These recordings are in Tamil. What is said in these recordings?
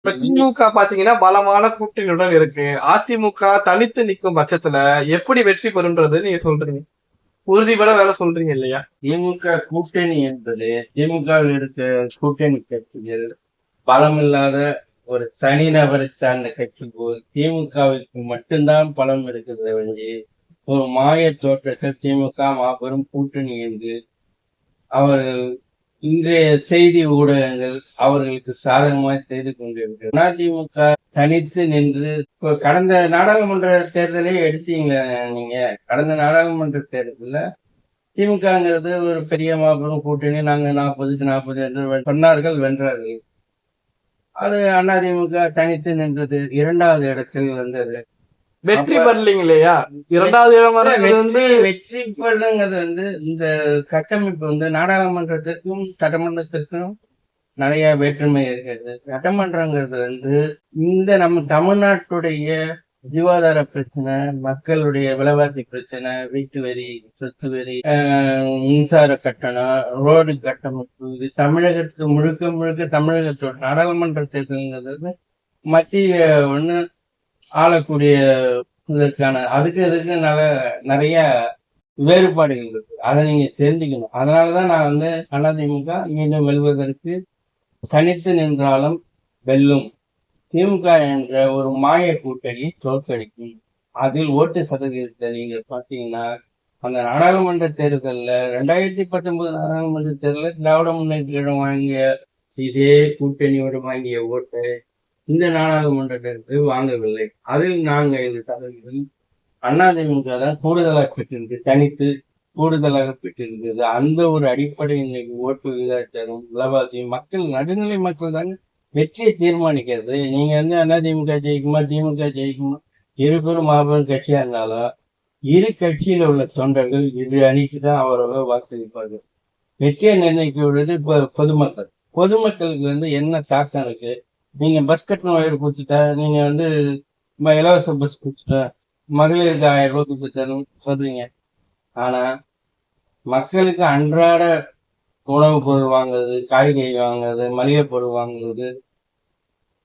இப்ப திமுக பாத்தீங்கன்னா பலமான கூட்டணியுடன் இருக்கு. அதிமுக தனித்து நிற்கும் பட்சத்துல எப்படி வெற்றி பெறுன்றது நீங்க சொல்றீங்க? உறுதிபட வேலை சொல்றீங்க இல்லையா? திமுக கூட்டணி என்பது திமுகவில் இருக்க கூட்டணி கட்சிகள் பலமில்லாத ஒரு தனிநபரை சார்ந்த கட்சி போல் திமுகவுக்கு மட்டும்தான் பலம் இருக்கிறது வந்து ஒரு மாய தோற்றத்தில் திமுக மாபெரும் கூட்டணி என்று அவர்கள் இன்றைய செய்தி ஊடகங்கள் அவர்களுக்கு சாதகமாக செய்து கொண்டிருக்கிறது. அதிமுக தனித்து நின்று கடந்த நாடாளுமன்ற தேர்தலே எடுத்தீங்க. நீங்க கடந்த நாடாளுமன்ற தேர்தலில் திமுகங்கிறது ஒரு பெரிய மாபெரும் கூட்டணி, நாங்க 40-40 என்று சொன்னார்கள், வென்றார்கள். அது அதிமுக தனித்து நின்றது, 2வது இடத்தில் வந்தது. வெற்றி பெறலீங்க இல்லையா? 2வது இடம் வந்து வெற்றி பெறலுங்கிறது வந்து இந்த கட்டமைப்பு வந்து நாடாளுமன்றத்திற்கும் சட்டமன்றத்திற்கும் நிறைய வேற்றுமை இருக்கிறது. சட்டமன்றங்கிறது வந்து இந்த நம்ம தமிழ்நாட்டுடைய ஜீவாதார பிரச்சனை, மக்களுடைய விலைவாசி பிரச்சனை, வீட்டு வரி, சொத்து வரி, மின்சார கட்டணம், ரோடு கட்டமைப்பு, இது தமிழகத்துக்கு முழுக்க முழுக்க தமிழகத்தோட நாடாளுமன்ற தேர்தல்ங்கிறது மத்திய ஒண்ணு ஆளக்கூடிய இதற்கான அதுக்கு நிறைய வேறுபாடுகள் இருக்கு. அதை நீங்க தெரிஞ்சுக்கணும். அதனாலதான் நான் வந்து அதிமுக மீண்டும் வெல்வதற்கு தனித்து நின்றாலும் வெல்லும், திமுக என்ற ஒரு மாய கூட்டணி தோற்கடிக்கும். அதில் ஓட்டு சதவீதத்தை நீங்க பாத்தீங்கன்னா அந்த நாடாளுமன்ற தேர்தலில் 2019 நாடாளுமன்ற தேர்தலில் திராவிட முன்னேற்ற கழகம் வாங்கிய இதே கூட்டணியோடு வாங்கிய ஓட்டு இந்த நாடாளுமன்ற தேர்தலில் வாங்கவில்லை. அதில் 4-5% அதிமுக தான் கூடுதலாக பெற்றிருக்கு, தனித்து கூடுதலாக பெற்றிருக்கிறது. அந்த ஒரு அடிப்படை இன்னைக்கு ஓட்டு விகிதாச்சாரம், விலைவாசி, மக்கள் நடுநிலை மக்கள் தாங்க வெற்றியை தீர்மானிக்கிறது. நீங்க வந்து அதிமுக ஜெயிக்குமா திமுக ஜெயிக்குமா, இருபெரும் மாபெரும் கட்சியா இருந்தாலும் இரு கட்சியில உள்ள தொண்டர்கள் இரு அணிக்கு தான் அவரோட வாக்களிப்பார்கள். வெற்றியை நிர்ணயிக்கிறது இப்ப பொதுமக்கள். பொதுமக்களுக்கு வந்து என்ன தாக்கம் இருக்கு? நீங்க பஸ் கட்டணம் உயர்வு கொடுத்துட்டா, நீங்க வந்து இலவச பஸ் கொடுத்துட்டா, மகளிருக்கு 1000 ரூபாய் கொடுத்துட்டாலும் சொல்றீங்க. ஆனா மக்களுக்கு அன்றாட உணவுப் பொருள் வாங்குறது, காய்கறி வாங்குறது, மளிகை பொருள் வாங்குறது,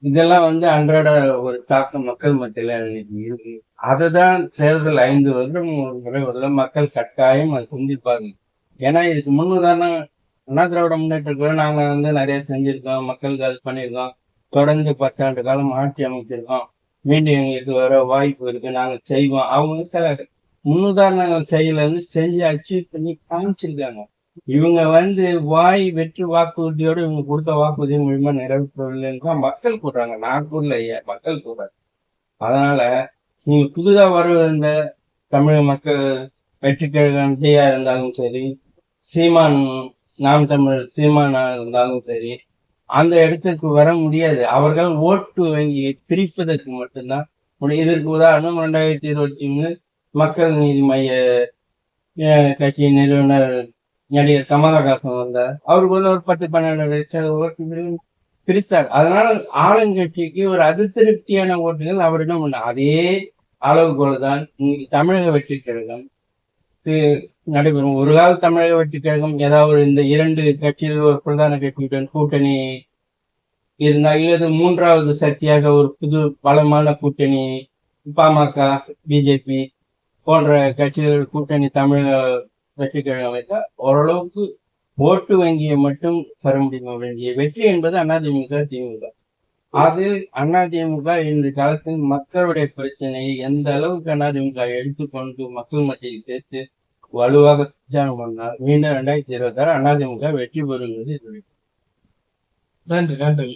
இதெல்லாம் வந்து அன்றாட ஒரு தாக்கம் மக்கள் மத்தியில இருக்கு. அதுதான் தேர்தல் 5 வருடம் ஒரு முறை வருட மக்கள் கட்டாயம் அதை சிந்திப்பாங்க. ஏன்னா இதுக்கு முன்னுதாரணம் அண்ணா திராவிட முன்னேற்ற நாங்க வந்து நிறைய செஞ்சிருக்கோம், மக்களுக்கு அது பண்ணியிருக்கோம். தொடர்ந்து 10 ஆண்டு காலம் ஆட்சி அமைச்சிருக்கோம், மீண்டும் எங்களுக்கு வர வாய்ப்பு இருக்கு, நாங்க செய்வோம். அவங்க சில முன்னுதாரணங்கள் செயல வந்து செஞ்சு அச்சீவ் பண்ணி காமிச்சிருக்காங்க. இவங்க வந்து வாய் வெற்று வாக்குறுதியோடு இவங்க கொடுத்த வாக்குறுதி மூலியமா நிறைவேற்றவில்லைன்னு மக்கள் கூடுறாங்க. நான் கூடல, மக்கள் கூடுறாங்க. அதனால நீங்க புதுதா வருகின்ற தமிழக மக்கள் வெற்றி கழகம் விஜயா இருந்தாலும் சரி, சீமான் நாம் தமிழர் சீமானா இருந்தாலும் சரி, அந்த இடத்துக்கு வர முடியாது. அவர்கள் ஓட்டு வங்கியை பிரிப்பதற்கு மட்டும்தான் முடியும். இதற்கு உதாரணம் 2023 மக்கள் நீதி மைய கட்சி நிறுவனர் நடிகர் கமலஹாசன் வந்தார். அவருக்கு ஒரு 10-12 ஓட்டுகள் பிரித்தார். அதனால ஆளுங்கட்சிக்கு ஒரு அதிருப்தியான ஓட்டுகள் அவரிடம் உண்டு. அதே அளவுகோல் தான் இன்னைக்கு தமிழக வெற்றி கழகம் நடைபெறும். ஒரு கால தமிழக வெற்றி கழகம் ஏதாவது இந்த 2 கட்சியில் ஒரு பிரதான கட்சியுடன் கூட்டணி இருந்தால், இல்லது 3வது சக்தியாக ஒரு புது பலமான கூட்டணி பாமக, பிஜேபி போன்ற கட்சிகள் கூட்டணி தமிழக வெற்றி கழகம் வைத்தால் ஓரளவுக்கு ஓட்டு வங்கியை மட்டும் பெற முடியும். வேண்டிய வெற்றி என்பது அதிமுக திமுக. அது அதிமுக இந்த காலத்தில் மக்களுடைய பிரச்சனையை எந்த அளவுக்கு அதிமுக எடுத்துக்கொண்டு மக்கள் மத்தியில் சேர்த்து வலுவாக பிரச்சாரம் பண்ணால் மீண்டும் 2026 அதிமுக வெற்றி பெறுகிறது. நன்றி.